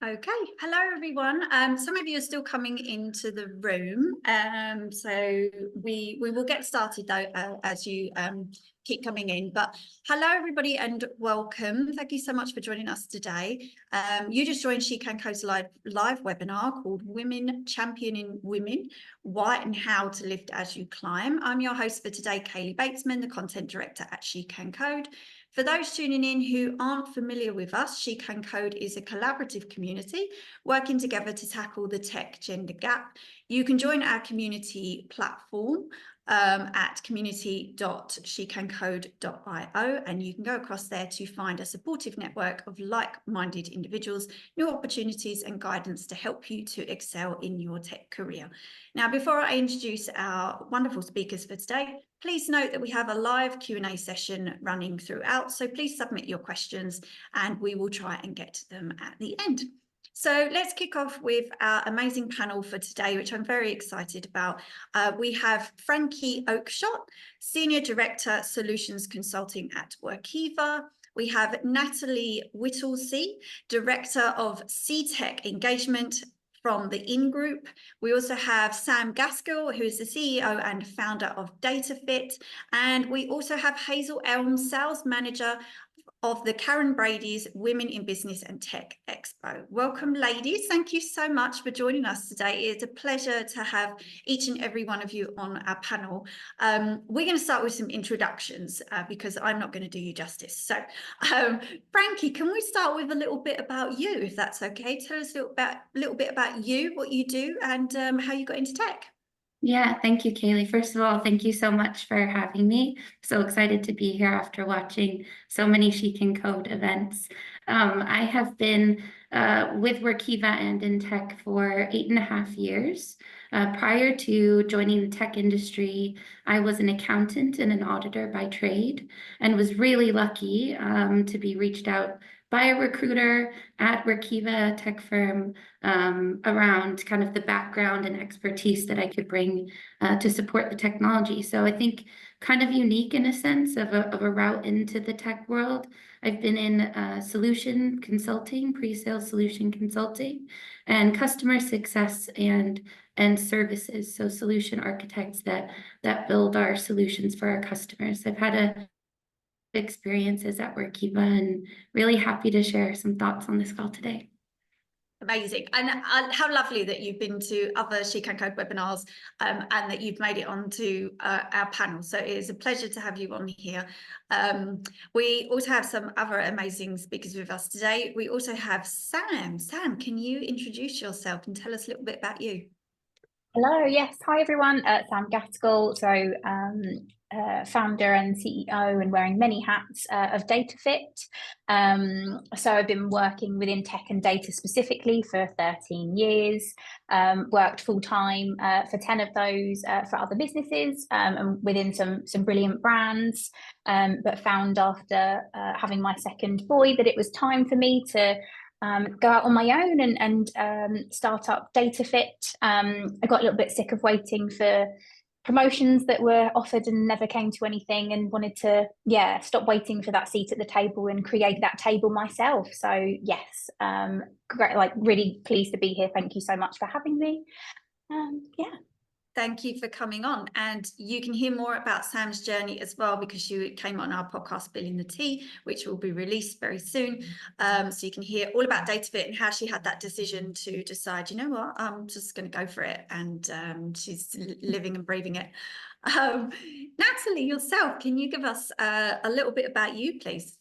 Okay, hello everyone. Some of you are still coming into the room, so we will get started though as you keep coming in. But hello everybody and welcome. Thank you so much for joining us today. You just joined She Can Co's live webinar called Women Championing Women: Why and How to Lift as You Climb. I'm your host for today, Kaylee Batesman, the content director at She Can Code. For those tuning in who aren't familiar with us, She Can Code is a collaborative community working together to tackle the tech gender gap. You can join our community platform at community.shecancode.io, and you can go across there to find a supportive network of like-minded individuals, new opportunities and guidance to help you to excel in your tech career. Now, before I introduce our wonderful speakers for today, please note that we have a live Q&A session running throughout, so please submit your questions and we will try and get to them at the end. So let's kick off with our amazing panel for today, which I'm very excited about. We have Frankie Oakeshott, Senior Director, Solutions Consulting at Workiva. We have Natalie Whittlesey, Director of C-Tech Engagement from the In Group. We also have Sam Gaskell, who is the CEO and founder of DataFit. And we also have Hazel Elms, Sales Manager of the Karren Brady's Women in Business and Tech Expo. Welcome, ladies. Thank you so much for joining us today. It's a pleasure to have each and every one of you on our panel. We're going to start with some introductions because I'm not going to do you justice. So, Frankie, can we start with a little bit about you, if that's okay? Tell us a little bit about you, what you do, and how you got into tech. Yeah, thank you, Kaylee. First of all, thank you so much for having me. So excited to be here after watching so many She Can Code events. I have been with Workiva and in tech for 8.5 years. Prior to joining the tech industry, I was an accountant and an auditor by trade and was really lucky to be reached out by a recruiter at Workiva, a tech firm, around kind of the background and expertise that I could bring to support the technology. So I think kind of unique in a sense of a route into the tech world. I've been in solution consulting, pre-sale solution consulting, and customer success and services. So solution architects that build our solutions for our customers. I've had experiences at Workiva and really happy to share some thoughts on this call today. Amazing. And how lovely that you've been to other She Can Code webinars and that you've made it onto our panel. So it is a pleasure to have you on here. We also have some other amazing speakers with us today. We also have Sam. Sam, can you introduce yourself and tell us a little bit about you? Hello, yes. Hi, everyone. Sam Gaskell. So founder and CEO and wearing many hats of DataFit. So I've been working within tech and data specifically for 13 years, worked full-time for 10 of those for other businesses and within some brilliant brands, but found after having my second boy that it was time for me to go out on my own and start up DataFit. I got a little bit sick of waiting for promotions that were offered and never came to anything, and wanted to stop waiting for that seat at the table and create that table myself. So yes, great, like really pleased to be here. Thank you so much for having me. Thank you for coming on. And you can hear more about Sam's journey as well, because she came on our podcast, Spilling the Tea, which will be released very soon. So you can hear all about DataFit and how she had that decision to decide, you know what, I'm just going to go for it. And she's living and breathing it. Natalie, yourself, can you give us a little bit about you, please?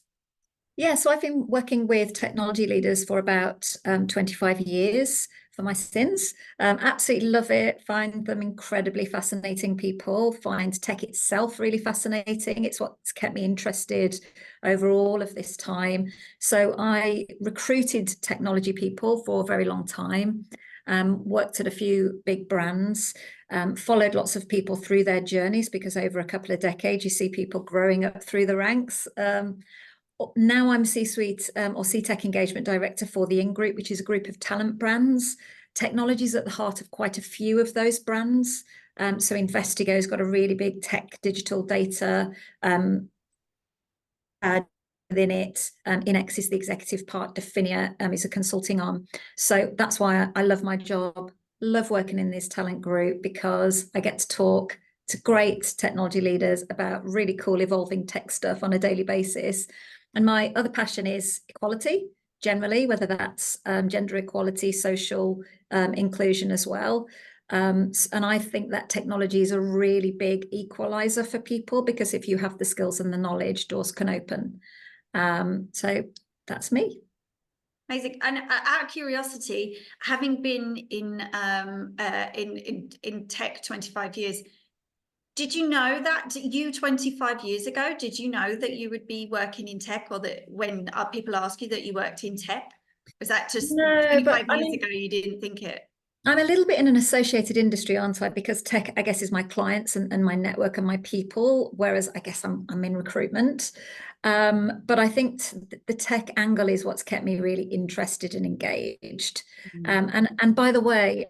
Yeah, so I've been working with technology leaders for about 25 years for my sins. Absolutely love it, find them incredibly fascinating people, find tech itself really fascinating. It's what's kept me interested over all of this time. So I recruited technology people for a very long time, worked at a few big brands, followed lots of people through their journeys, because over a couple of decades, you see people growing up through the ranks. Now I'm C-Suite or C-Tech Engagement Director for the In Group, which is a group of talent brands. Technology is at the heart of quite a few of those brands. So Investigo's got a really big tech digital data within it. Inex is the executive part, Definia is a consulting arm. So that's why I love my job, love working in this talent group, because I get to talk to great technology leaders about really cool evolving tech stuff on a daily basis. And my other passion is equality, generally, whether that's gender equality, social inclusion as well. And I think that technology is a really big equalizer for people, because if you have the skills and the knowledge, doors can open. So that's me. Amazing. And out of curiosity, having been in tech 25 years, did you know that 25 years ago, did you know that you would be working in tech, or that when people ask you that you worked in tech? Was that just 25 years ago you didn't think it? I'm a little bit in an associated industry, aren't I? Because tech, I guess, is my clients and my network and my people, whereas I guess I'm in recruitment. But I think the tech angle is what's kept me really interested and engaged. And by the way,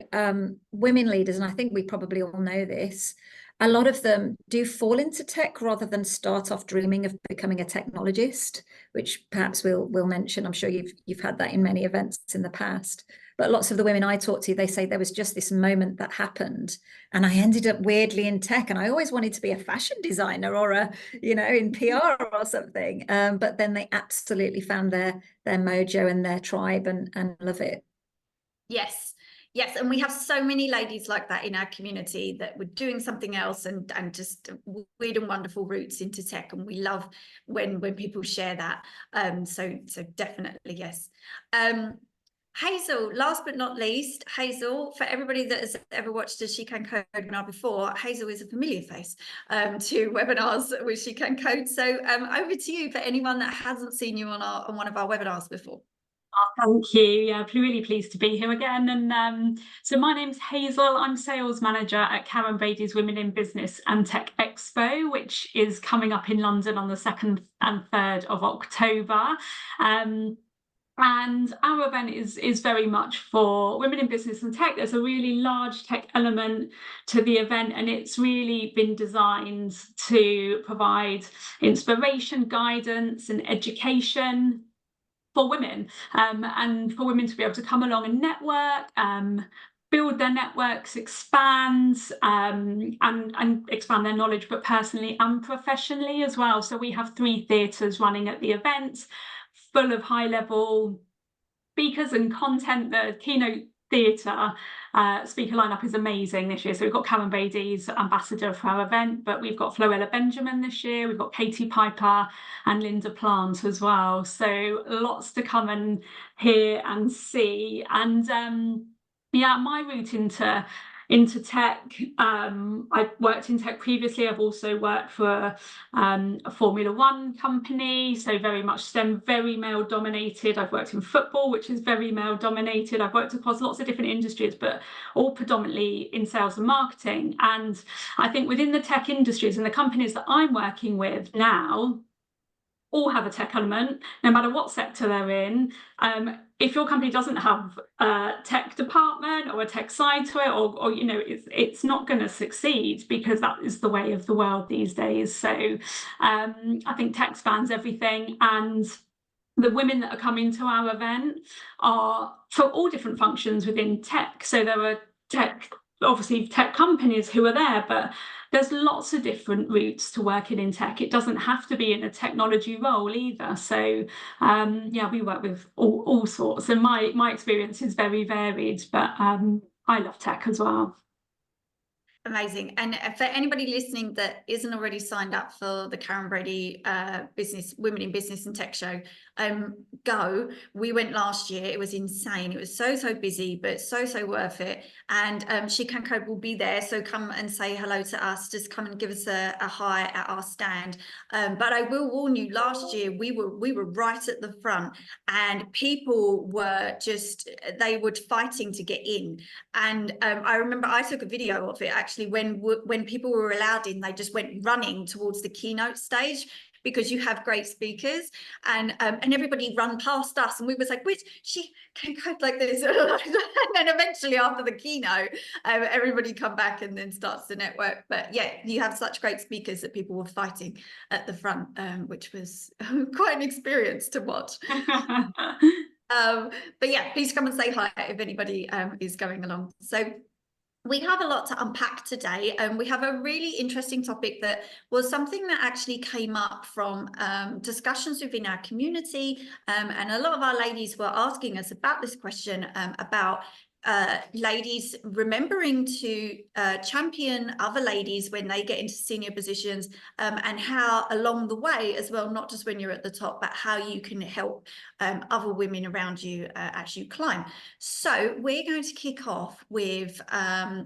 women leaders, and I think we probably all know this, a lot of them do fall into tech rather than start off dreaming of becoming a technologist, which perhaps we'll mention. I'm sure you've had that in many events in the past. But lots of the women I talk to, they say there was just this moment that happened, and I ended up weirdly in tech, and I always wanted to be a fashion designer or in PR or something. But then they absolutely found their mojo and their tribe and love it. Yes. Yes, and we have so many ladies like that in our community that were doing something else and just weird and wonderful roots into tech, and we love when people share that. So definitely yes. Hazel, last but not least, Hazel, for everybody that has ever watched a She Can Code webinar before, Hazel is a familiar face to webinars with She Can Code. So over to you for anyone that hasn't seen you on one of our webinars before. Oh, thank you. Yeah, really pleased to be here again. And so my name's Hazel. I'm sales manager at Karren Brady's Women in Business and Tech Expo, which is coming up in London on the 2nd and 3rd of October. And our event is very much for women in business and tech. There's a really large tech element to the event, and it's really been designed to provide inspiration, guidance, and education for women, and for women to be able to come along and network, build their networks, expand, and expand their knowledge, but personally and professionally as well. So we have 3 theatres running at the event, full of high-level speakers and content. The keynote theatre speaker lineup is amazing this year. So we've got Karren Brady's ambassador for our event, but we've got Floella Benjamin this year. We've got Katie Piper and Linda Plant as well. So lots to come and hear and see. And yeah, my route into tech, I've worked in tech previously. I've also worked for a Formula One company, so very much STEM, very male dominated. I've worked in football, which is very male dominated. I've worked across lots of different industries, but all predominantly in sales and marketing. And I think within the tech industries and the companies that I'm working with now, all have a tech element, no matter what sector they're in. If your company doesn't have a tech department or a tech side to it, or it's not going to succeed, because that is the way of the world these days. So I think tech spans everything, and the women that are coming to our event are for all different functions within tech. So there are obviously tech companies who are there, but there's lots of different routes to working in tech. It doesn't have to be in a technology role either. So yeah, we work with all sorts, and my experience is very varied, but I love tech as well. Amazing. And for anybody listening that isn't already signed up for the Karren Brady Women in Business and Tech show, go. We went last year. It was insane. It was so busy, but so worth it. And She Can Code will be there. So come and say hello to us. Just come and give us a hi at our stand. But I will warn you, last year we were right at the front, and people were they were fighting to get in. And I remember I took a video of it actually when people were allowed in. They just went running towards the keynote stage, because you have great speakers, and everybody run past us, and we was like, "Wait, she can code like this," and then eventually after the keynote, everybody come back and then starts to network. But yeah, you have such great speakers that people were fighting at the front, which was quite an experience to watch. But yeah, please come and say hi if anybody is going along. So we have a lot to unpack today, and we have a really interesting topic that was something that actually came up from discussions within our community, and a lot of our ladies were asking us about this question about ladies remembering to champion other ladies when they get into senior positions, and how along the way as well, not just when you're at the top, but how you can help other women around you as you climb. So we're going to kick off with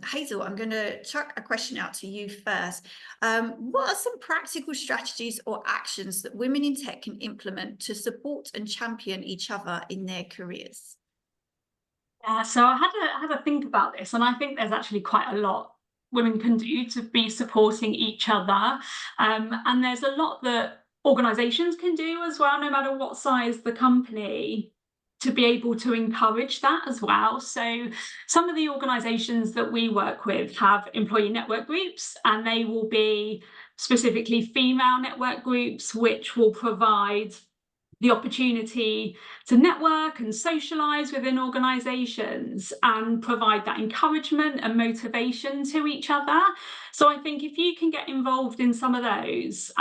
Hazel. I'm going to chuck a question out to you first. What are some practical strategies or actions that women in tech can implement to support and champion each other in their careers? Yeah, so I had to think about this, and I think there's actually quite a lot women can do to be supporting each other, and there's a lot that organisations can do as well, no matter what size the company, to be able to encourage that as well. So some of the organisations that we work with have employee network groups, and they will be specifically female network groups, which will provide the opportunity to network and socialise within organisations and provide that encouragement and motivation to each other. So I think if you can get involved in some of those,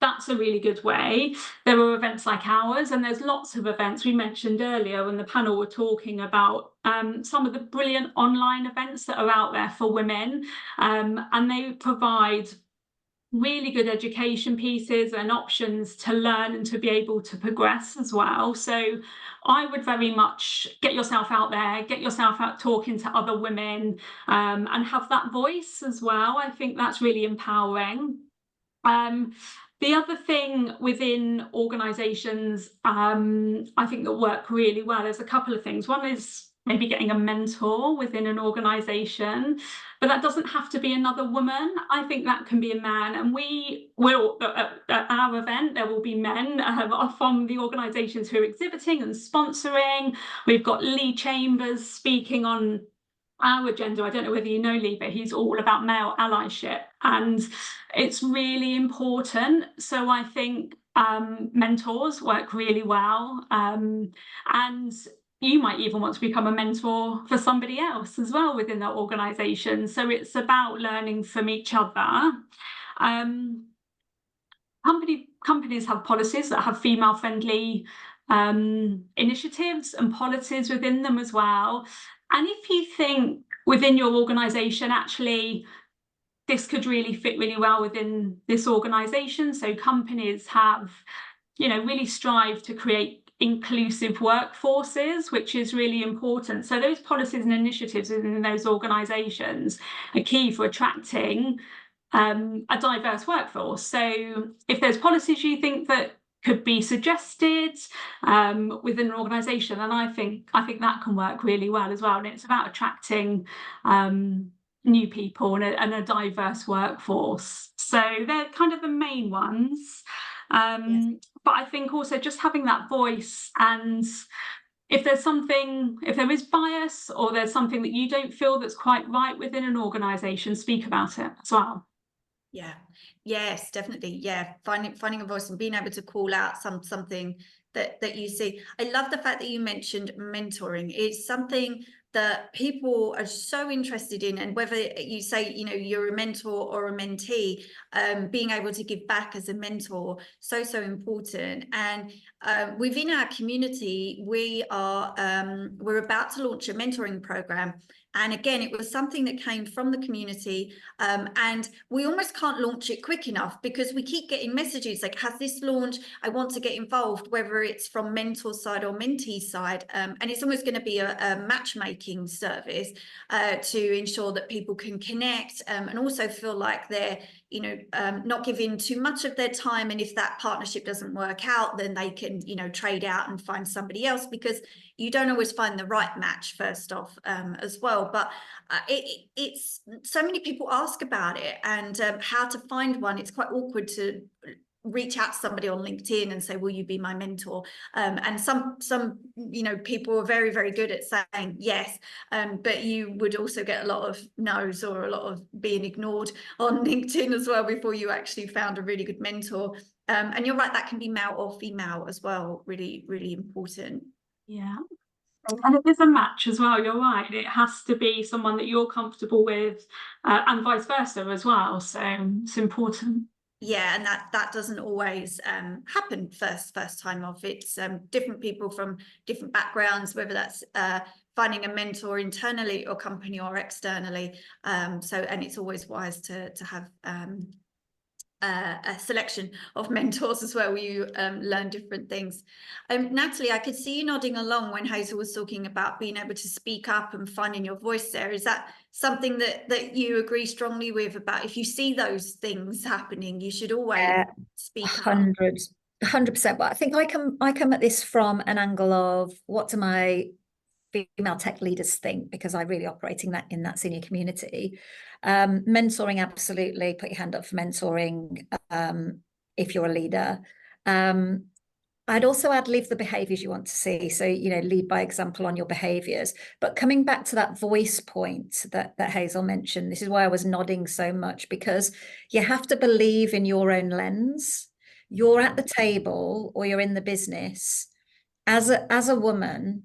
that's a really good way. There are events like ours, and there's lots of events. We mentioned earlier when the panel were talking about some of the brilliant online events that are out there for women, and they provide really good education pieces and options to learn and to be able to progress as well. So I would very much get yourself out there, get yourself out talking to other women, and have that voice as well. I think that's really empowering. The other thing within organisations, I think that work really well, there's a couple of things. One is maybe getting a mentor within an organisation, but that doesn't have to be another woman. I think that can be a man, and we will, at our event, there will be men from the organisations who are exhibiting and sponsoring. We've got Lee Chambers speaking on our agenda. I don't know whether you know Lee, but he's all about male allyship, and it's really important. So I think mentors work really well, and you might even want to become a mentor for somebody else as well within that organisation. So it's about learning from each other. Companies have policies that have female-friendly initiatives and policies within them as well. And if you think within your organisation, actually, this could really fit really well within this organisation. So companies have, really strive to create inclusive workforces, which is really important. So those policies and initiatives in those organisations are key for attracting a diverse workforce. So if there's policies you think that could be suggested within an organisation, and I think that can work really well as well. And it's about attracting new people and a diverse workforce. So they're kind of the main ones. Yes. But I think also just having that voice, and if there is bias or there's something that you don't feel that's quite right within an organisation, speak about it as well. Yeah, yes, definitely. Yeah, finding a voice and being able to call out something that you see. I love the fact that you mentioned mentoring. It's something that people are so interested in, and whether you say you're a mentor or a mentee, being able to give back as a mentor, so important. And within our community, we're about to launch a mentoring program. And again, it was something that came from the community, and we almost can't launch it quick enough because we keep getting messages like, has this launched? I want to get involved, whether it's from mentor side or mentee side. And it's almost going to be a matchmaking service to ensure that people can connect, and also feel like they're not giving too much of their time. And if that partnership doesn't work out, then they can trade out and find somebody else, because you don't always find the right match first off, as well. But it's so many people ask about it, and how to find one. It's quite awkward to reach out to somebody on LinkedIn and say, will you be my mentor? And some people are very, very good at saying yes, but you would also get a lot of no's or a lot of being ignored on LinkedIn as well before you actually found a really good mentor. And you're right, that can be male or female as well. Really, really important. Yeah. And it is a match as well, you're right. It has to be someone that you're comfortable with, and vice versa as well. So it's important. Yeah, and that doesn't always happen first time off. It's different people from different backgrounds, whether that's finding a mentor internally or company or externally. And it's always wise to have a selection of mentors as well, where you learn different things. Natalie, I could see you nodding along when Hazel was talking about being able to speak up and finding your voice there. Is that something that you agree strongly with, about if you see those things happening, you should always speak up? 100%. But I think I come at this from an angle of, what do my female tech leaders think, because I really operating in that senior community. Mentoring, absolutely, put your hand up for mentoring if you're a leader. I'd also add, leave the behaviors you want to see. So, lead by example on your behaviors. But coming back to that voice point that Hazel mentioned, this is why I was nodding so much, because you have to believe in your own lens. You're at the table or you're in the business as a woman,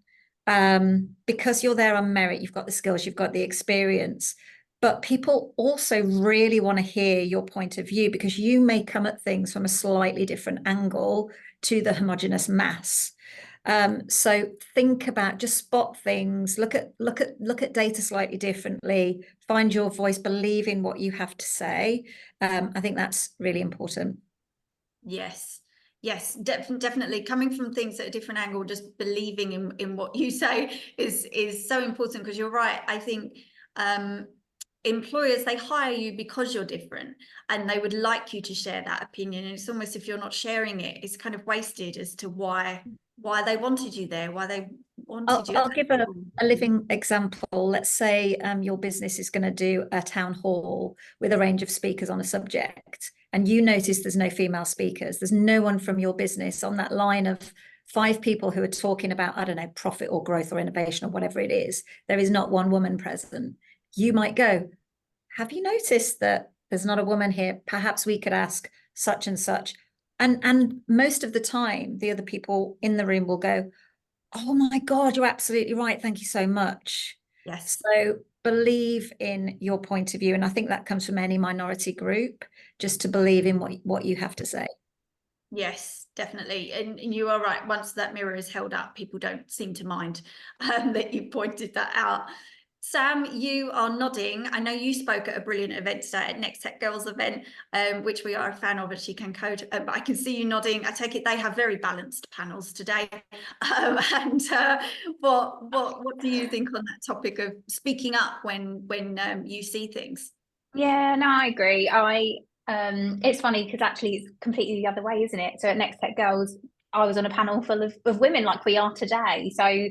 because you're there on merit, you've got the skills, you've got the experience, but people also really want to hear your point of view, because you may come at things from a slightly different angle to the homogenous mass. So think about, just spot things, look at data slightly differently, find your voice, believe in what you have to say. I think that's really important. Yes, definitely. Coming from things at a different angle, just believing in what you say is so important, because you're right. I think employers, they hire you because you're different, and they would like you to share that opinion. And it's almost, if you're not sharing it, it's kind of wasted as to why they wanted you there, why they wanted you. I'll give a living example. Let's say your business is going to do a town hall with a range of speakers on a subject, and you notice there's no female speakers. There's no one from your business on that line of 5 people who are talking about, I don't know, profit or growth or innovation or whatever it is. There is not one woman present. You might go, have you noticed that there's not a woman here? Perhaps we could ask such and such. And most of the time, the other people in the room will go, oh my God, you're absolutely right. Thank you so much. Yes. So believe in your point of view. And I think that comes from any minority group, just to believe in what you have to say. Yes, definitely. And you are right. Once that mirror is held up, people don't seem to mind that you pointed that out. Sam, you are nodding. I know you spoke at a brilliant event today, at Next Tech Girls event, which we are a fan of at She Can Code. But I can see you nodding. I take it they have very balanced panels today. What do you think on that topic of speaking up when you see things? Yeah, no, I agree. It's funny because actually it's completely the other way, isn't it? So at Next Tech Girls, I was on a panel full of women like we are today. So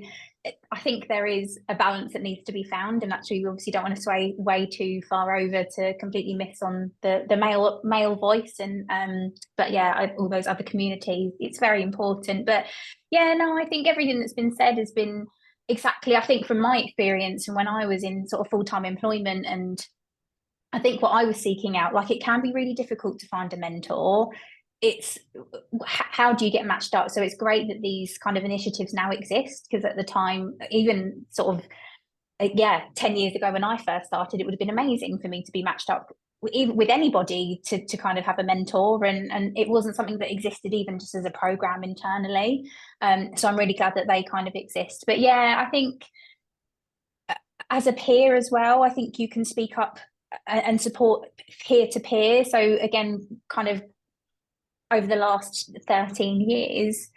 I think there is a balance that needs to be found, and actually we obviously don't want to sway way too far over to completely miss on the male voice. And but yeah, all those other communities, it's very important. But yeah, no, I think everything that's been said has been exactly, I think from my experience and when I was in sort of full-time employment, and I think what I was seeking out, like, it can be really difficult to find a mentor. It's how do you get matched up? So it's great that these kind of initiatives now exist, because at the time, even sort of 10 years ago when I first started, it would have been amazing for me to be matched up with anybody to kind of have a mentor, and it wasn't something that existed even just as a program internally. So I'm really glad that they kind of exist. But yeah, I think as a peer as well, I think you can speak up and support peer to peer. So again, kind of over the last 13 years,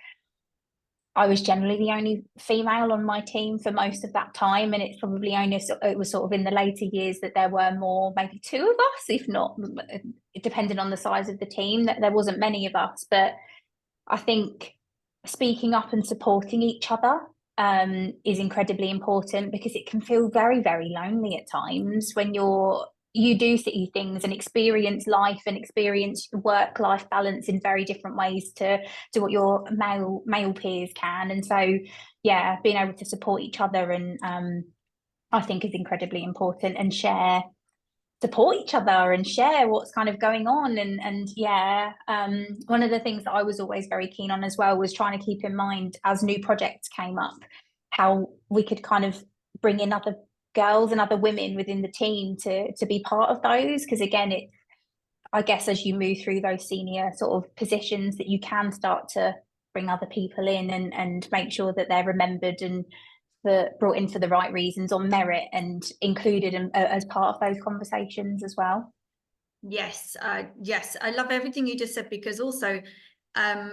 I was generally the only female on my team for most of that time. And it's probably only, it was sort of in the later years that there were more, maybe 2 of us, if not, depending on the size of the team, that there wasn't many of us. But I think speaking up and supporting each other is incredibly important, because it can feel very, very lonely at times when you're you do see things and experience life and experience work-life balance in very different ways to what your male peers can. And so, yeah, being able to support each other and I think is incredibly important, and support each other and share what's kind of going on. And yeah, one of the things that I was always very keen on as well was trying to keep in mind as new projects came up, how we could kind of bring in other girls and other women within the team to be part of those, because again, I guess as you move through those senior sort of positions, that you can start to bring other people in and make sure that they're remembered and brought in for the right reasons on merit and included as part of those conversations as well. Yes, yes, I love everything you just said, because also I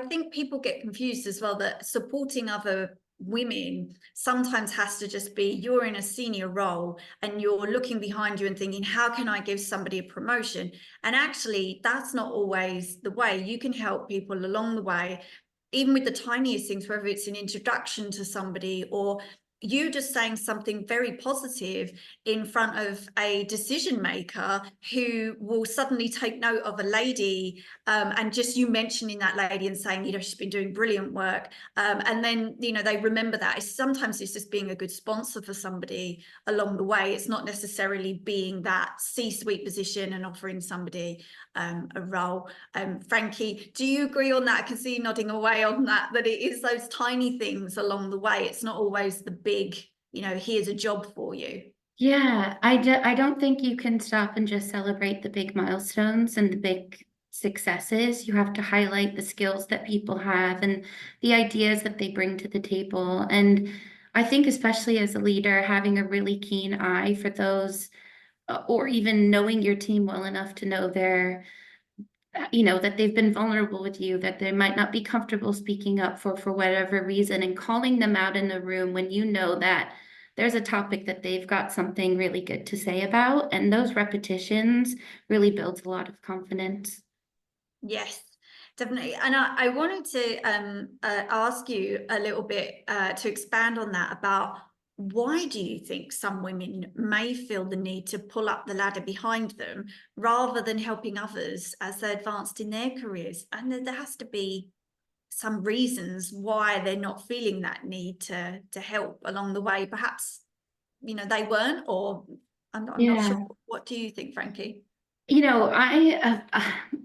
think people get confused as well, that supporting other women sometimes has to just be you're in a senior role and you're looking behind you and thinking, how can I give somebody a promotion? And actually that's not always the way. You can help people along the way, even with the tiniest things, whether it's an introduction to somebody or you just saying something very positive in front of a decision maker who will suddenly take note of a lady, and just you mentioning that lady and saying, you know, she's been doing brilliant work, and then, you know, they remember that. Sometimes it's just being a good sponsor for somebody along the way. It's not necessarily being that C-suite position and offering somebody a role. Frankie, do you agree on that? I can see you nodding away on that, that it is those tiny things along the way. It's not always the big, you know, here's a job for you. Yeah, I don't think you can stop and just celebrate the big milestones and the big successes. You have to highlight the skills that people have and the ideas that they bring to the table. And I think especially as a leader, having a really keen eye for those, or even knowing your team well enough to know that they've been vulnerable with you, that they might not be comfortable speaking up for whatever reason, and calling them out in the room when you know that there's a topic that they've got something really good to say about. And those repetitions really builds a lot of confidence. Yes, definitely. And I wanted to ask you a little bit to expand on that, about why do you think some women may feel the need to pull up the ladder behind them rather than helping others as they advanced in their careers? And there has to be some reasons why they're not feeling that need to help along the way. Perhaps, you know, they weren't, or I'm not sure. What do you think, Frankie? You know,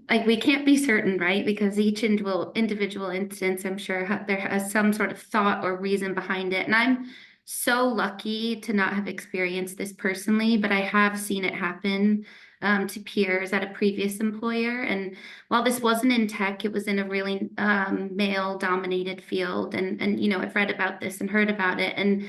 like, we can't be certain, right? Because each individual instance, I'm sure there has some sort of thought or reason behind it. And I'm so lucky to not have experienced this personally, but I have seen it happen to peers at a previous employer. And while this wasn't in tech, it was in a really male-dominated field. And you know, I've read about this and heard about it. And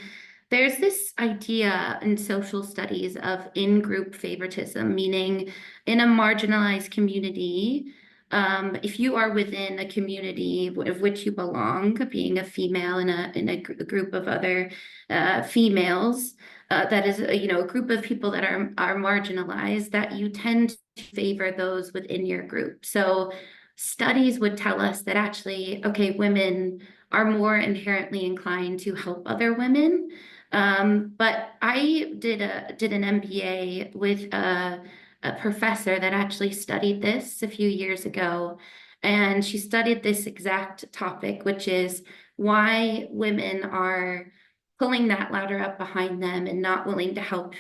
there's this idea in social studies of in-group favoritism, meaning in a marginalized community, if you are within a community of which you belong, being a female in a group of other females, that is, you know, a group of people that are marginalized, that you tend to favor those within your group. So studies would tell us that actually, okay, women are more inherently inclined to help other women. But I did an MBA with a professor that actually studied this a few years ago, and she studied this exact topic, which is why women are pulling that ladder up behind them and not willing to help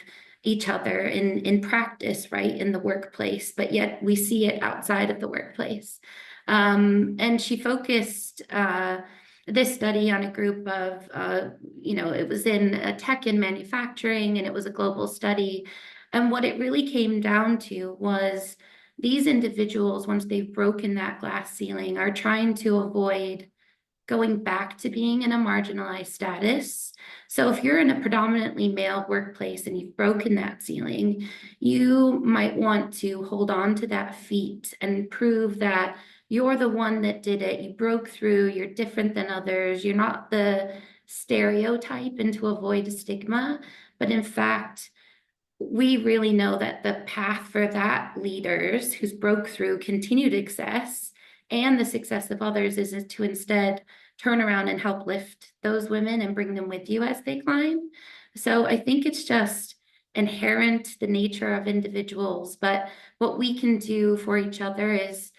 each other in practice, right, in the workplace, but yet we see it outside of the workplace. And she focused this study on a group of, it was in tech and manufacturing, and it was a global study. And what it really came down to was these individuals, once they've broken that glass ceiling, are trying to avoid going back to being in a marginalized status. So if you're in a predominantly male workplace and you've broken that ceiling, you might want to hold on to that feat and prove that you're the one that did it. You broke through, you're different than others. You're not the stereotype, and to avoid a stigma. But in fact, we really know that the path for that leaders who's broke through continued success and the success of others is to instead turn around and help lift those women and bring them with you as they climb. So I think it's just inherent the nature of individuals, but what we can do for each other is,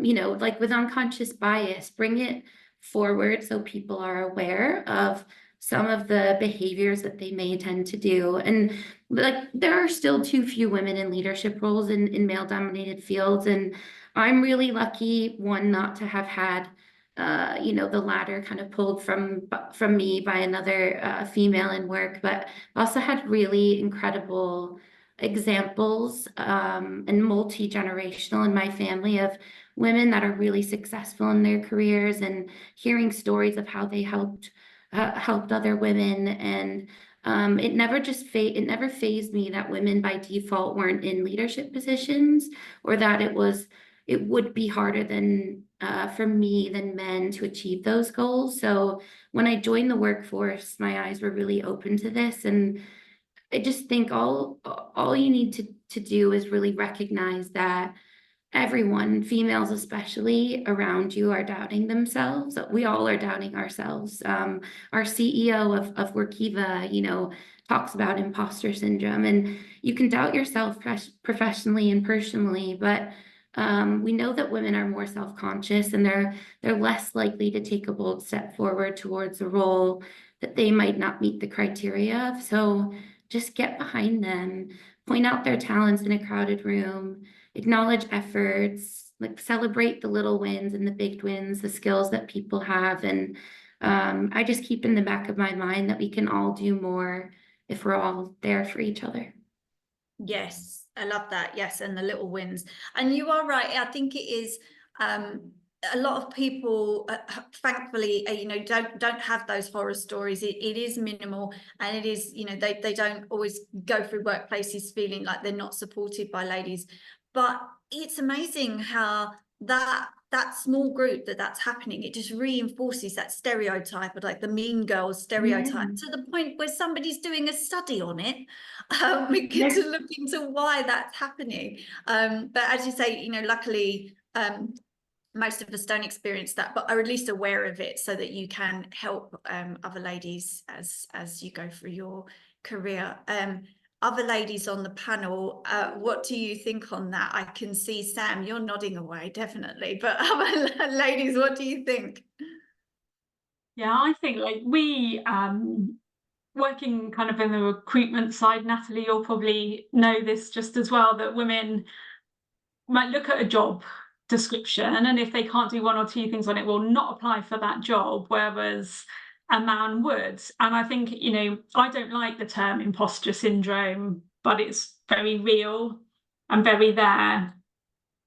you know, like with unconscious bias, bring it forward so people are aware of some of the behaviors that they may tend to do. And like, there are still too few women in leadership roles in male-dominated fields, and I'm really lucky, one, not to have had you know, the ladder kind of pulled from me by another female in work, but also had really incredible examples and multi-generational in my family of women that are really successful in their careers, and hearing stories of how they helped other women. And it never fazed me that women by default weren't in leadership positions, or that it would be harder than for me than men to achieve those goals. So when I joined the workforce, my eyes were really open to this. And I just think all you need to do is really recognize that everyone, females especially, around you are doubting themselves. We all are doubting ourselves. Our CEO of Workiva, you know, talks about imposter syndrome, and you can doubt yourself professionally and personally, but we know that women are more self-conscious, and they're less likely to take a bold step forward towards a role that they might not meet the criteria of. So just get behind them, point out their talents in a crowded room, acknowledge efforts, like celebrate the little wins and the big wins, the skills that people have. And I just keep in the back of my mind that we can all do more if we're all there for each other. Yes, I love that. Yes, and the little wins. And you are right. I think it is a lot of people, thankfully, you know, don't have those horror stories. It is minimal, and it is, you know, they don't always go through workplaces feeling like they're not supported by ladies. But it's amazing how that small group that's happening, it just reinforces that stereotype of like the mean girls stereotype, to the point where somebody's doing a study on it. We get to look into why that's happening. But as you say, you know, luckily most of us don't experience that, but are at least aware of it, so that you can help other ladies as you go through your career. Other ladies on the panel, what do you think on that? I can see, Sam, you're nodding away, definitely. But other ladies, what do you think? Yeah, I think like we, working kind of in the recruitment side, Natalie, you'll probably know this just as well, that women might look at a job description, and if they can't do one or two things on it, will not apply for that job, whereas a man would. And I think, you know, I don't like the term imposter syndrome, but it's very real and very there.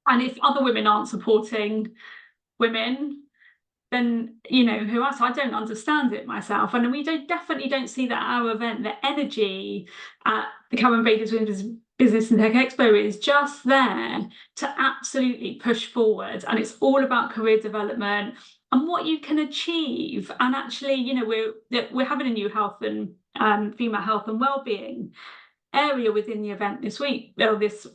And if other women aren't supporting women, then, you know, who else? I don't understand it myself. And we definitely don't see that at our event. The energy at the Karren Brady's Business and Tech Expo is just there to absolutely push forward. And it's all about career development and what you can achieve. And actually, you know, we're having a new health and female health and wellbeing area within the event this week, or this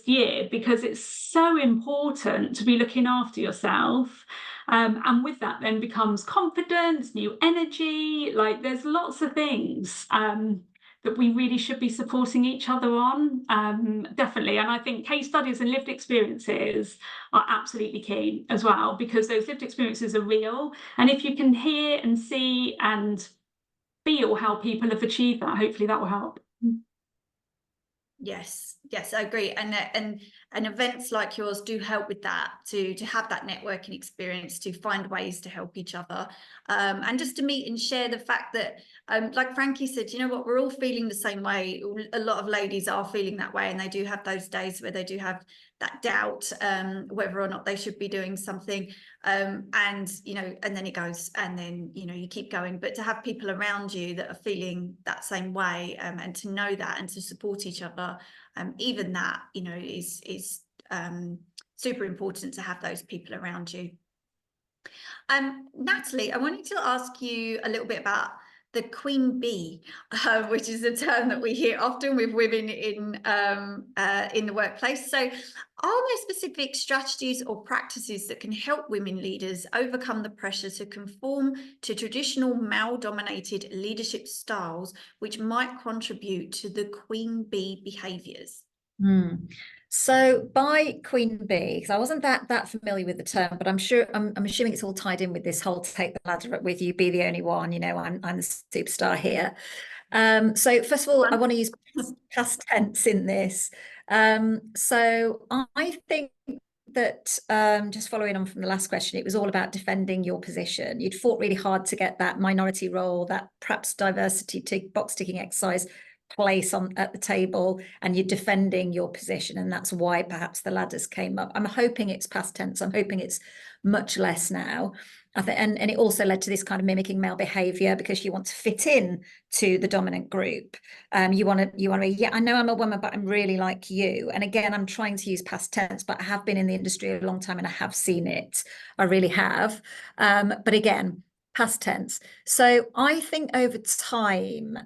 year, because it's so important to be looking after yourself. And with that then becomes confidence, new energy. Like, there's lots of things that we really should be supporting each other on, definitely. And I think case studies and lived experiences are absolutely key as well, because those lived experiences are real. And if you can hear and see and feel how people have achieved that, hopefully that will help. Yes, I agree. And events like yours do help with that, to have that networking experience, to find ways to help each other, and just to meet and share the fact that, like Frankie said, you know what, we're all feeling the same way. A lot of ladies are feeling that way, and they do have those days where they do have that doubt, whether or not they should be doing something, and you know, and then it goes, and then, you know, you keep going. But to have people around you that are feeling that same way, and to know that and to support each other, even that, you know, is super important to have those people around you. Natalie, I wanted to ask you a little bit about the queen bee, which is a term that we hear often with women in the workplace. So are there specific strategies or practices that can help women leaders overcome the pressure to conform to traditional male-dominated leadership styles, which might contribute to the queen bee behaviours? So by queen bee, because I wasn't that familiar with the term, but I'm assuming it's all tied in with this whole take the ladder up with you, be the only one, you know, I'm the superstar here. So first of all, I want to use past tense in this. So I think that just following on from the last question, it was all about defending your position. You'd fought really hard to get that minority role, that perhaps diversity box ticking exercise place at the table, and you're defending your position, and that's why perhaps the ladders came up. I'm hoping it's past tense. I'm hoping it's much less now. I think, and it also led to this kind of mimicking male behavior, because you want to fit in to the dominant group. You want to be, yeah, I know I'm a woman, but I'm really like you. And again, I'm trying to use past tense, but I have been in the industry a long time and I have seen it. I really have. But again, past tense. So I think over time,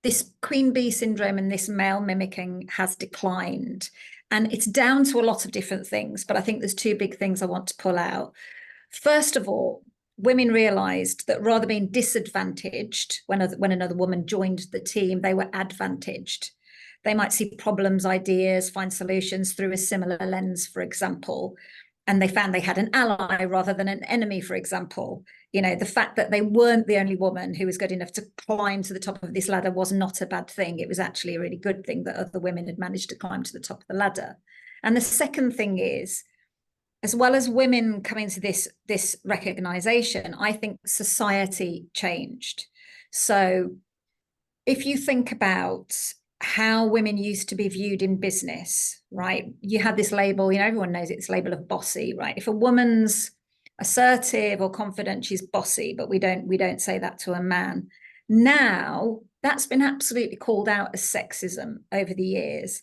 this queen bee syndrome and this male mimicking has declined. And it's down to a lot of different things, but I think there's two big things I want to pull out. First of all, women realised that rather being disadvantaged when another woman joined the team, they were advantaged. They might see problems, ideas, find solutions through a similar lens, for example. And they found they had an ally rather than an enemy, for example. You know, the fact that they weren't the only woman who was good enough to climb to the top of this ladder was not a bad thing. It was actually a really good thing that other women had managed to climb to the top of the ladder. And the second thing is, as well as women coming to this recognition, I think society changed. So if you think about how women used to be viewed in business, right? You had this label, you know, everyone knows it's label of bossy, right? If a woman's assertive or confident, she's bossy, but we don't say that to a man. Now, that's been absolutely called out as sexism over the years.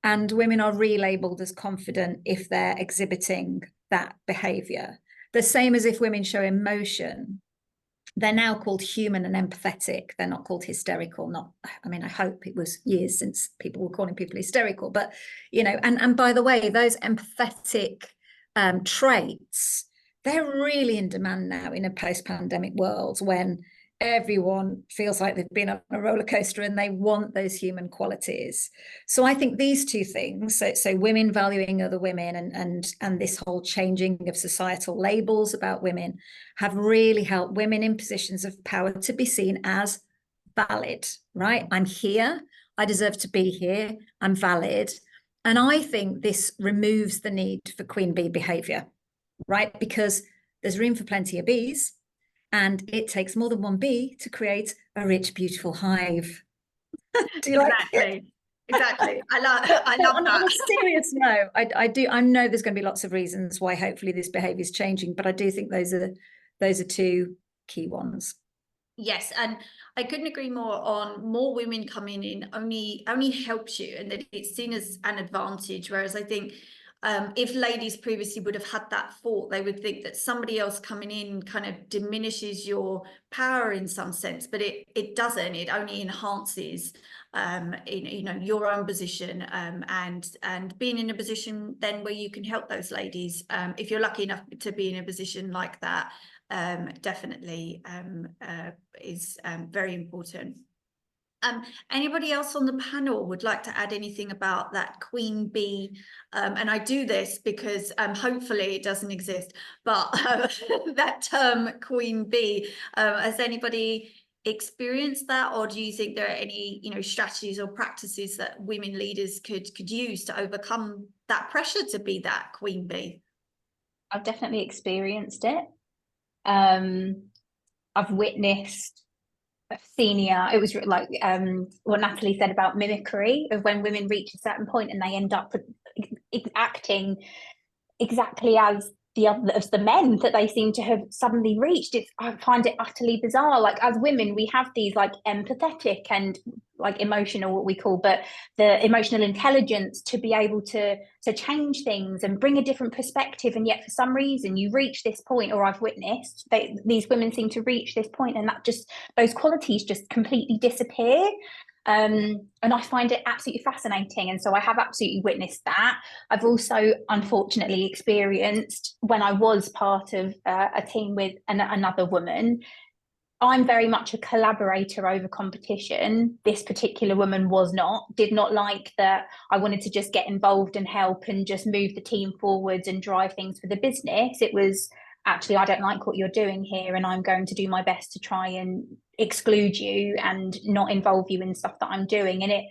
And women are relabeled as confident if they're exhibiting that behavior. The same as if women show emotion, they're now called human and empathetic. They're not called hysterical. I mean, I hope it was years since people were calling people hysterical, but, you know, and by the way, those empathetic traits, they're really in demand now in a post-pandemic world when everyone feels like they've been on a roller coaster and they want those human qualities. So I think these two things, so women valuing other women and this whole changing of societal labels about women, have really helped women in positions of power to be seen as valid, right? I'm here, I deserve to be here, I'm valid. And I think this removes the need for queen bee behavior, right? Because there's room for plenty of bees, and it takes more than one bee to create a rich, beautiful hive. Do you like it? Exactly. I love that. On a serious note, I know there's going to be lots of reasons why hopefully this behaviour is changing, but I do think those are two key ones. Yes, and I couldn't agree more on more women coming in only helps you, and that it's seen as an advantage. Whereas I think if ladies previously would have had that thought, they would think that somebody else coming in kind of diminishes your power in some sense, but it doesn't. It only enhances your own position, and being in a position then where you can help those ladies. If you're lucky enough to be in a position like that, definitely is very important. Anybody else on the panel would like to add anything about that queen bee? And I do this because hopefully it doesn't exist, but that term queen bee, has anybody experienced that, or do you think there are any strategies or practices that women leaders could use to overcome that pressure to be that queen bee? I've definitely experienced it. I've witnessed senior, it was like what Natalie said about mimicry, of when women reach a certain point and they end up acting exactly as the others, the men that they seem to have suddenly reached. I find it utterly bizarre. Like, as women, we have these like empathetic and like emotional, what we call, but the emotional intelligence to be able to change things and bring a different perspective. And yet for some reason you reach this point, or I've witnessed these women seem to reach this point, and that just, those qualities just completely disappear. And I find it absolutely fascinating. And so I have absolutely witnessed that. I've also unfortunately experienced, when I was part of a team with another woman, I'm very much a collaborator over competition. This particular woman did not like that I wanted to just get involved and help and just move the team forwards and drive things for the business. It was actually, I don't like what you're doing here, and I'm going to do my best to try and exclude you and not involve you in stuff that I'm doing. And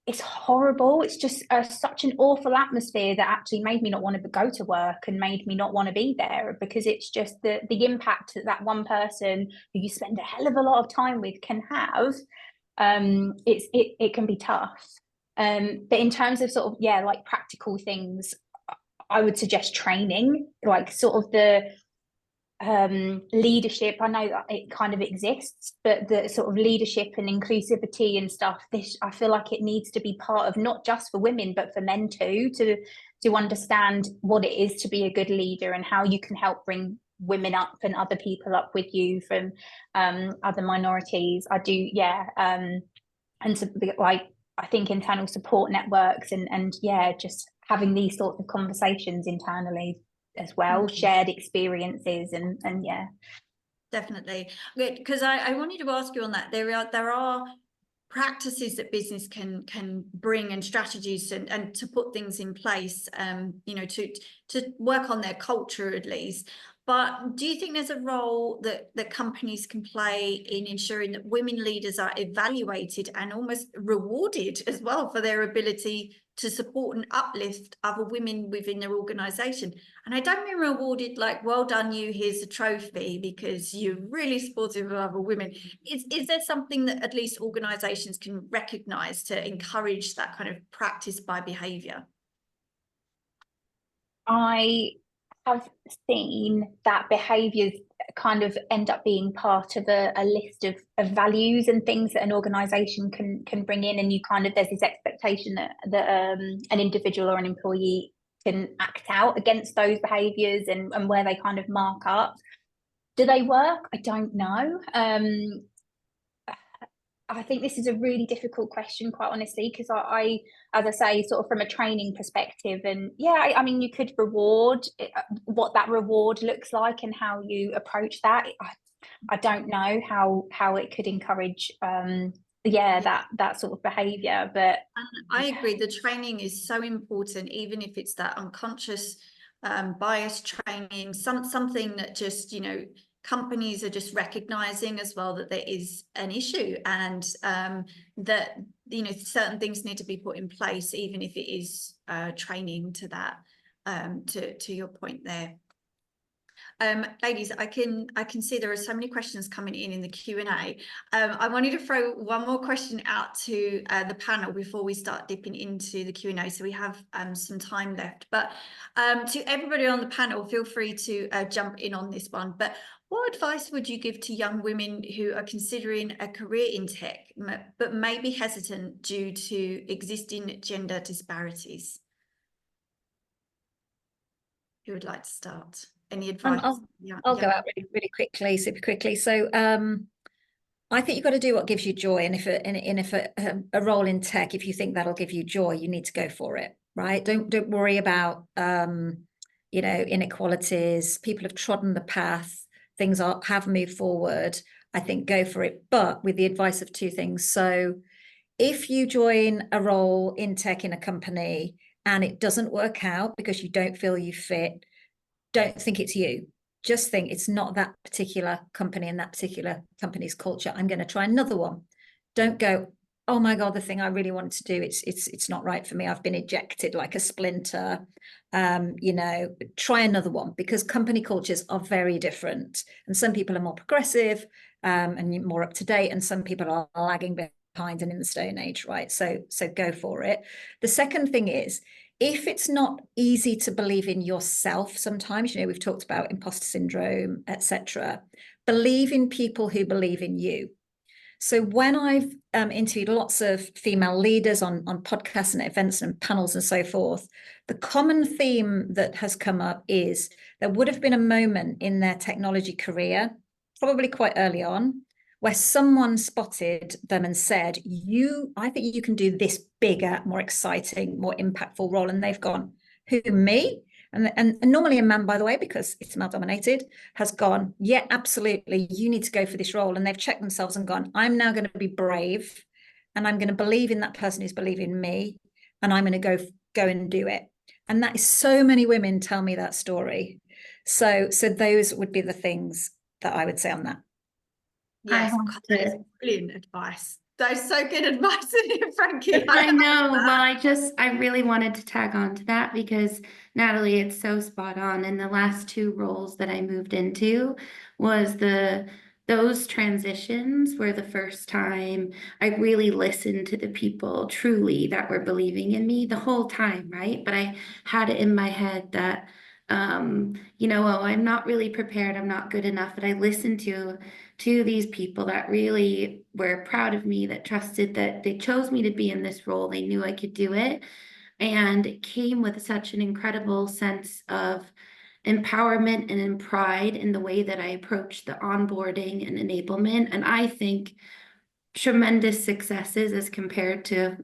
it's horrible. It's just such an awful atmosphere that actually made me not want to go to work and made me not want to be there, because it's just the impact that one person who you spend a hell of a lot of time with can have. It can be tough. But in terms of sort of, like practical things, I would suggest training, like sort of the leadership. I know that it kind of exists, but the sort of leadership and inclusivity and stuff, I feel like it needs to be part of, not just for women but for men too, to understand what it is to be a good leader and how you can help bring women up and other people up with you from other minorities. I do, and so, like, I think internal support networks and just having these sorts of conversations internally as well, shared experiences and definitely. Because I wanted to ask you on that. There are practices that business can bring, and strategies and to put things in place, to work on their culture at least. But do you think there's a role that companies can play in ensuring that women leaders are evaluated and almost rewarded as well for their ability to support and uplift other women within their organisation? And I don't mean rewarded like, well done you, here's a trophy because you're really supportive of other women. Is there something that at least organisations can recognise to encourage that kind of practice by behaviour? I have seen that behaviours kind of end up being part of a list of values and things that an organisation can bring in, and you kind of, there's this expectation that an individual or an employee can act out against those behaviours and where they kind of mark up. Do they work? I don't know. I think this is a really difficult question, quite honestly, because I, as I say, sort of from a training perspective, and I mean, you could reward what that reward looks like and how you approach that. I don't know how it could encourage, that sort of behaviour. But I agree, the training is so important, even if it's that unconscious bias training, something that just, companies are just recognizing as well that there is an issue, and that certain things need to be put in place, even if it is training to that, to your point there. Ladies, I can see there are so many questions coming in the Q&A. I wanted to throw one more question out to the panel before we start dipping into the Q&A, so we have some time left. But to everybody on the panel, feel free to jump in on this one. But what advice would you give to young women who are considering a career in tech, but may be hesitant due to existing gender disparities? Who would like to start? Any advice? I'll go out really quickly, super quickly. So I think you've got to do what gives you joy. And if a role in tech, if you think that'll give you joy, you need to go for it, right? Don't worry about inequalities. People have trodden the path. Things have moved forward. I think go for it, but with the advice of two things. So if you join a role in tech in a company and it doesn't work out because you don't feel you fit, don't think it's you. Just think it's not that particular company and that particular company's culture. I'm going to try another one. Don't go, oh my God, the thing I really wanted to do, it's not right for me. I've been ejected like a splinter. Try another one, because company cultures are very different. And some people are more progressive and more up to date, and some people are lagging behind and in the Stone Age, right? So go for it. The second thing is, If it's not easy to believe in yourself sometimes, you know, we've talked about imposter syndrome, etc., believe in people who believe in you. So when I've interviewed lots of female leaders on podcasts and events and panels and so forth, the common theme that has come up is there would have been a moment in their technology career, probably quite early on, where someone spotted them and said, I think you can do this bigger, more exciting, more impactful role. And they've gone, who, me? And normally a man, by the way, because it's male dominated, has gone, yeah, absolutely, you need to go for this role. And they've checked themselves and gone, I'm now going to be brave, and I'm going to believe in that person who's believing in me, and I'm going to go and do it. And that is, so many women tell me that story. So those would be the things that I would say on that. Yes, God, that is brilliant advice. That is so good advice, Frankie. I know. Well, I really wanted to tag on to that because Natalie, it's so spot on. And the last 2 roles that I moved into was those transitions were the first time I really listened to the people truly that were believing in me the whole time, right? But I had it in my head that you know, oh, I'm not really prepared, I'm not good enough. But I listened to these people that really were proud of me, that trusted, that they chose me to be in this role. They knew I could do it. And it came with such an incredible sense of empowerment and in pride in the way that I approached the onboarding and enablement. And I think tremendous successes as compared to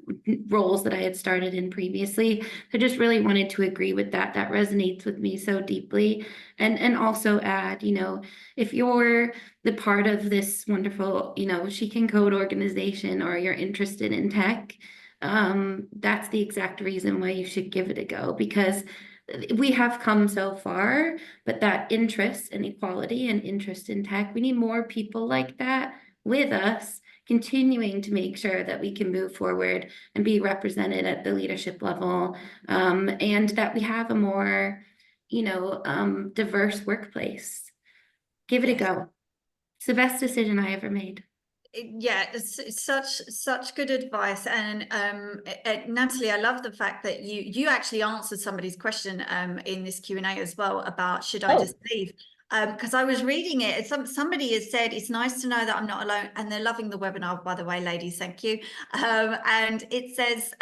roles that I had started in previously. I just really wanted to agree with that. That resonates with me so deeply. And also add, you know, if you're the part of this wonderful, you know, She Can Code organization, or you're interested in tech, that's the exact reason why you should give it a go, because we have come so far, but that interest in equality and interest in tech, we need more people like that with us, continuing to make sure that we can move forward and be represented at the leadership level, and that we have a more, you know, diverse workplace. Give it a go. It's the best decision I ever made. Yeah, it's such good advice. And Natalie, I love the fact that you actually answered somebody's question in this Q&A as well about, should I just leave? Because I was reading it, somebody has said, it's nice to know that I'm not alone, and they're loving the webinar, by the way, ladies, thank you. And it says,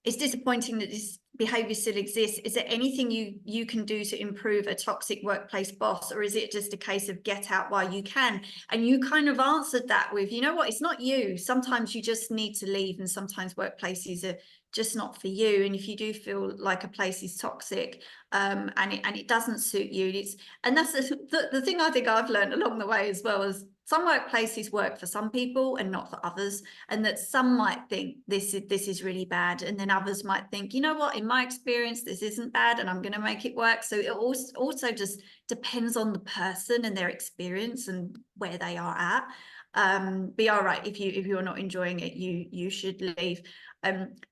it's disappointing that this behavior still exists. Is there anything you can do to improve a toxic workplace boss, or is it just a case of get out while you can? And you kind of answered that with, you know what, it's not you. Sometimes you just need to leave, and sometimes workplaces are just not for you. And if you do feel like a place is toxic, and it doesn't suit you, and that's the thing I think I've learned along the way as well, is some workplaces work for some people and not for others, and that some might think this is really bad, and then others might think, you know what, in my experience this isn't bad and I'm going to make it work. So it also just depends on the person and their experience and where they are at. But all right, if you're not enjoying it, you should leave.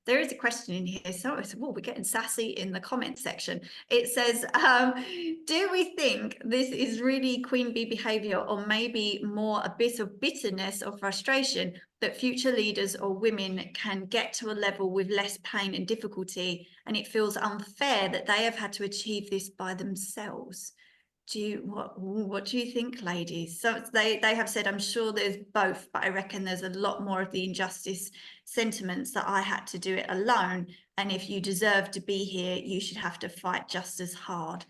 There is a question in here, so we're getting sassy in the comment section. It says, do we think this is really queen bee behavior, or maybe more a bit of bitterness or frustration that future leaders or women can get to a level with less pain and difficulty, and it feels unfair that they have had to achieve this by themselves? What do you think, ladies? So they have said, I'm sure there's both, but I reckon there's a lot more of the injustice sentiments that I had to do it alone, and if you deserve to be here, you should have to fight just as hard.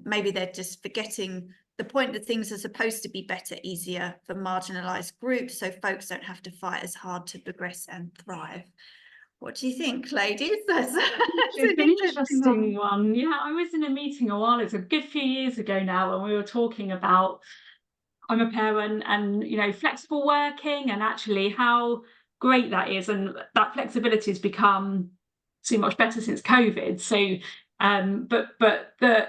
Maybe they're just forgetting the point that things are supposed to be better, easier for marginalized groups, so folks don't have to fight as hard to progress and thrive. What do you think, ladies? That's an interesting one. Yeah, I was in a meeting a while, it's a good few years ago now, and we were talking about, I'm a parent, and you know, flexible working, and actually how great that is, and that flexibility has become so much better since COVID. So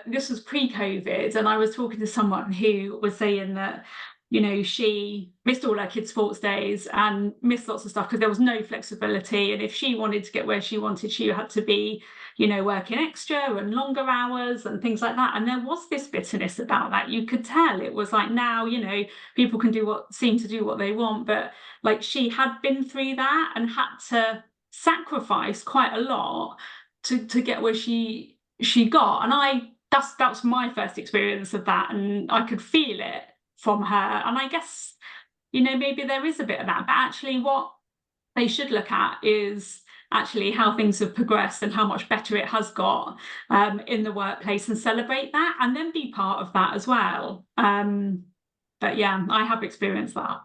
this was pre-COVID, and I was talking to someone who was saying that, you know, she missed all her kids' sports days and missed lots of stuff because there was no flexibility. And if she wanted to get where she wanted, she had to be, you know, working extra and longer hours and things like that. And there was this bitterness about that. You could tell it was like, now, you know, people can seem to do what they want. But like, she had been through that and had to sacrifice quite a lot to get where she got. And that's my first experience of that, and I could feel it from her. And I guess, you know, maybe there is a bit of that, but actually what they should look at is actually how things have progressed and how much better it has got in the workplace, and celebrate that and then be part of that as well. But yeah, I have experienced that.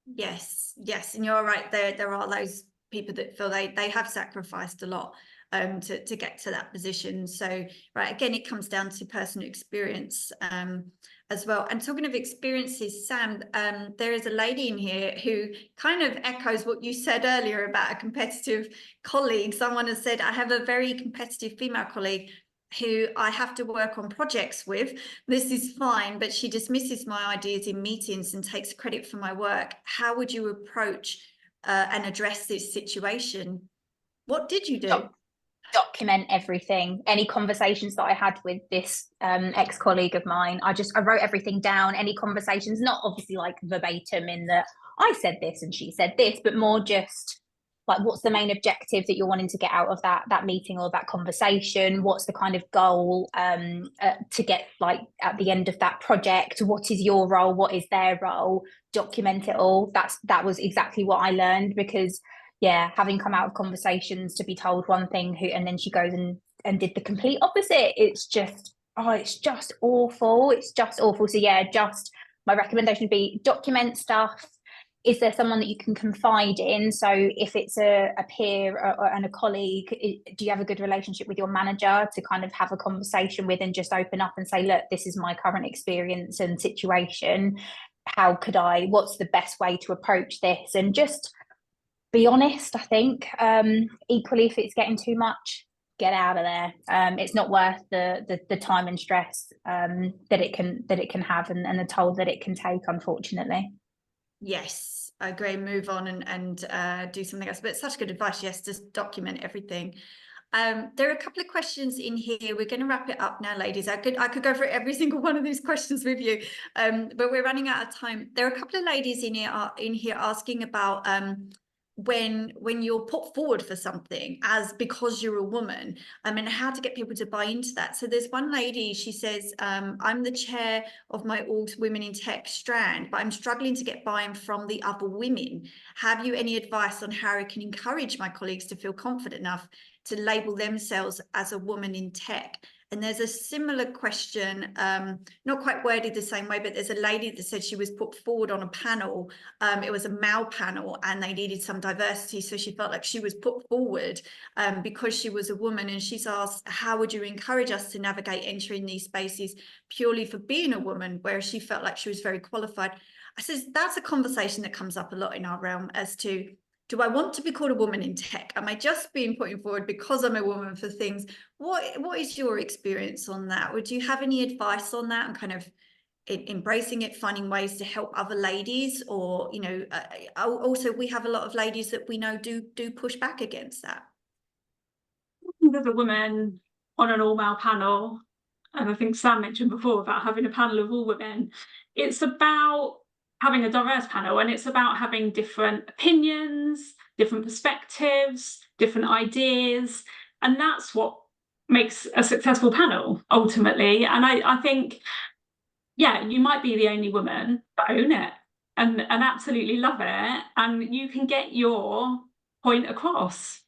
Yes, and you're right. There are those people that feel they have sacrificed a lot to get to that position. So right, again, it comes down to personal experience as well. And talking of experiences, Sam, there is a lady in here who kind of echoes what you said earlier about a competitive colleague. Someone has said, I have a very competitive female colleague who I have to work on projects with. This is fine, but she dismisses my ideas in meetings and takes credit for my work. How would you approach and address this situation? What did you do? Document everything. Any conversations that I had with this ex-colleague of mine, I wrote everything down. Any conversations, not obviously like verbatim in that I said this and she said this, but more just like, what's the main objective that you're wanting to get out of that meeting or that conversation? What's the kind of goal to get like at the end of that project? What is your role? What is their role? Document it all. That was exactly what I learned, because yeah, having come out of conversations to be told one thing and then she goes and did the complete opposite. It's just awful. It's just awful. So yeah, my recommendation would be document stuff. Is there someone that you can confide in? So if it's a peer and a colleague, do you have a good relationship with your manager to kind of have a conversation with and just open up and say, look, this is my current experience and situation. What's the best way to approach this? And just be honest, I think. Equally, if it's getting too much, get out of there. It's not worth the time and stress that it can have and the toll that it can take, unfortunately. Yes, I agree. Move on and do something else. But it's such good advice. Yes, just document everything. There are a couple of questions in here. We're going to wrap it up now, ladies. I could go for every single one of these questions with you, but we're running out of time. There are a couple of ladies in here asking about when you're put forward for something because you're a woman, and how to get people to buy into that. So there's one lady, she says, I'm the chair of my All Women in Tech strand, but I'm struggling to get buy-in from the other women. Have you any advice on how I can encourage my colleagues to feel confident enough to label themselves as a woman in tech? And there's a similar question, not quite worded the same way, but there's a lady that said she was put forward on a panel. It was a male panel and they needed some diversity. So she felt like she was put forward because she was a woman. And she's asked, how would you encourage us to navigate entering these spaces purely for being a woman, whereas she felt like she was very qualified? I says, that's a conversation that comes up a lot in our realm as to, do I want to be called a woman in tech? Am I just being putting forward because I'm a woman for things? What is your experience on that? Would you have any advice on that and kind of embracing it, finding ways to help other ladies? Or, also we have a lot of ladies that we know do push back against that. There's a woman on an all-male panel, and I think Sam mentioned before about having a panel of all women. It's about having a diverse panel, and it's about having different opinions, different perspectives, different ideas, and that's what makes a successful panel ultimately. And I think, yeah, you might be the only woman, but own it and absolutely love it, and you can get your point across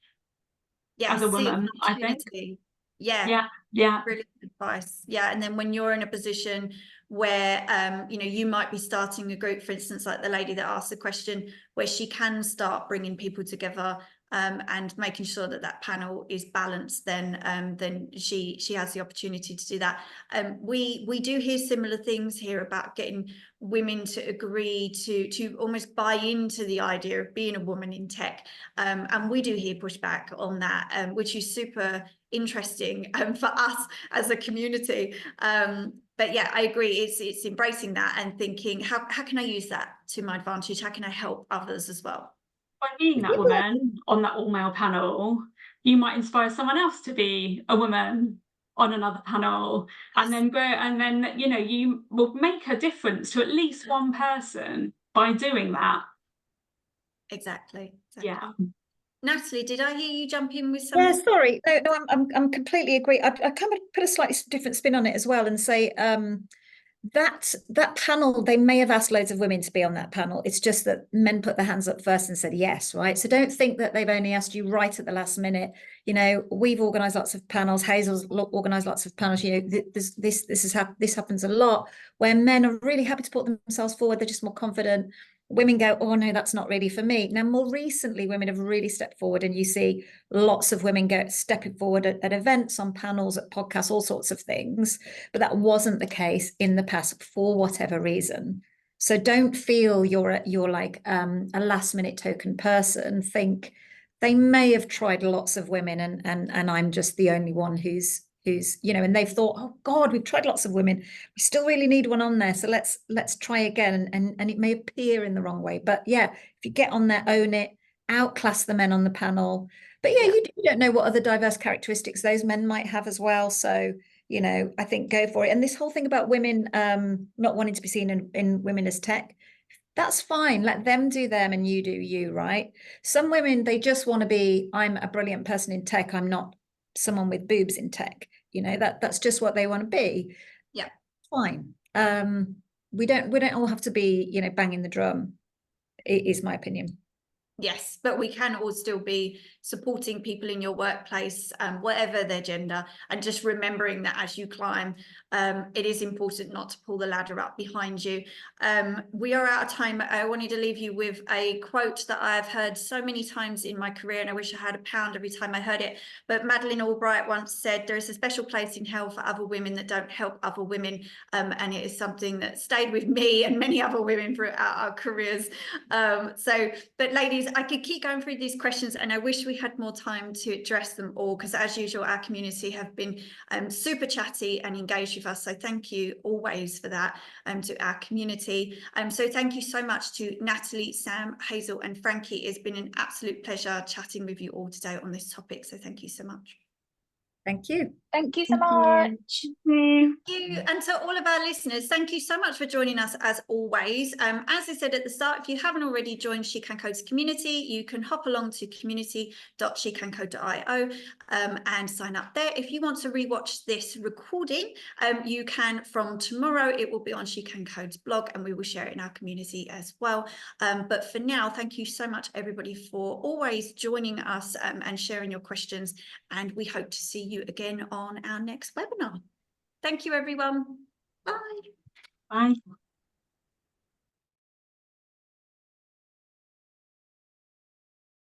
as a woman, I think. Yeah. Brilliant advice. Yeah, and then when you're in a position where you might be starting a group, for instance, like the lady that asked the question, where she can start bringing people together and making sure that panel is balanced, then she has the opportunity to do that. We do hear similar things here about getting women to agree to almost buy into the idea of being a woman in tech, and we do hear pushback on that, which is super interesting for us as a community. But yeah, I agree. It's embracing that and thinking, how can I use that to my advantage? How can I help others as well? By being that woman on that all-male panel, you might inspire someone else to be a woman on another panel, and then grow, and then you will make a difference to at least one person by doing that. Exactly. Yeah. Natalie, did I hear you jump in with something? Yeah, sorry. No, I'm completely agree. I kind of put a slightly different spin on it as well and say that panel, they may have asked loads of women to be on that panel. It's just that men put their hands up first and said yes, right? So don't think that they've only asked you right at the last minute. You know, we've organised lots of panels. Hazel's organised lots of panels. You know, this happens a lot where men are really happy to put themselves forward. They're just more confident. Women go, oh no, that's not really for me. Now, more recently, women have really stepped forward, and you see lots of women stepping forward at events, on panels, at podcasts, all sorts of things. But that wasn't the case in the past for whatever reason. So don't feel you're like a last minute token person. Think they may have tried lots of women, and I'm just the only one who's you know, and they've thought, oh God, we've tried lots of women, we still really need one on there, so let's try again, and it may appear in the wrong way. But yeah, if you get on there, own it, outclass the men on the panel. But yeah, you don't know what other diverse characteristics those men might have as well. So, you know, I think go for it. And this whole thing about women not wanting to be seen in women as tech, that's fine. Let them do them and you do you, right? Some women, they just want to be, I'm a brilliant person in tech, I'm not someone with boobs in tech. You know, that's just what they want to be. Yeah, fine. We don't all have to be, you know, banging the drum, is my opinion. Yes, but we can all still be supporting people in your workplace, whatever their gender, and just remembering that as you climb, it is important not to pull the ladder up behind you. We are out of time. I wanted to leave you with a quote that I've heard so many times in my career, and I wish I had a pound every time I heard it. But Madeleine Albright once said, there is a special place in hell for other women that don't help other women. And it is something that stayed with me and many other women throughout our careers. But ladies, I could keep going through these questions, and I wish we had more time to address them all, because as usual, our community have been super chatty and engaged with us. So thank you always for that to our community. So thank you so much to Natalie, Sam, Hazel and Frankie. It's been an absolute pleasure chatting with you all today on this topic. So thank you so much. Thank you. Thank you so much. Thank you. And to all of our listeners, thank you so much for joining us as always. As I said at the start, if you haven't already joined She Can Code's community, you can hop along to community.shecancode.io and sign up there. If you want to rewatch this recording, you can from tomorrow. It will be on She Can Code's blog, and we will share it in our community as well. But for now, thank you so much, everybody, for always joining us and sharing your questions. And we hope to see you again on our next webinar. Thank you, everyone. Bye. Bye.